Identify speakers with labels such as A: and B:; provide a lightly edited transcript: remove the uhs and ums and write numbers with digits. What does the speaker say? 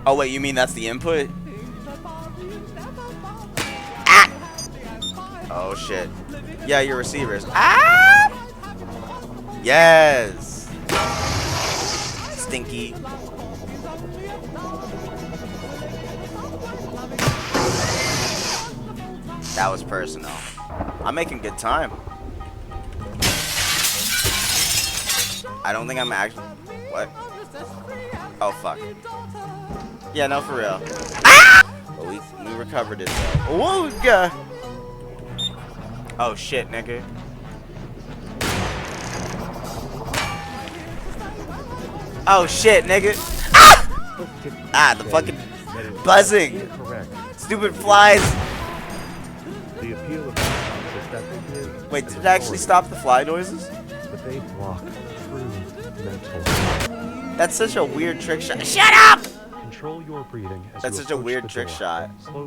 A: Oh wait, you mean that's the input? Ah! Oh shit. Yeah, your receivers. Ah! Yes. Stinky. That was personal. I'm making good time. I don't think I'm actually. What? Oh fuck. Yeah, no, for real. Ah! But we recovered it though. Whoa, God. Oh shit, nigga. Oh shit, nigga. Ah! Ah, the fucking buzzing. Stupid flies.
B: The appeal of is that they give.
A: Wait, did it actually stop the fly noises?
B: But they block true mental.
A: That's such a weird trick shot. Shut up!
B: Control your breathing as
A: That's
B: you
A: such a
B: approach
A: weird
B: the
A: trick
B: door.
A: shot.
B: Slowly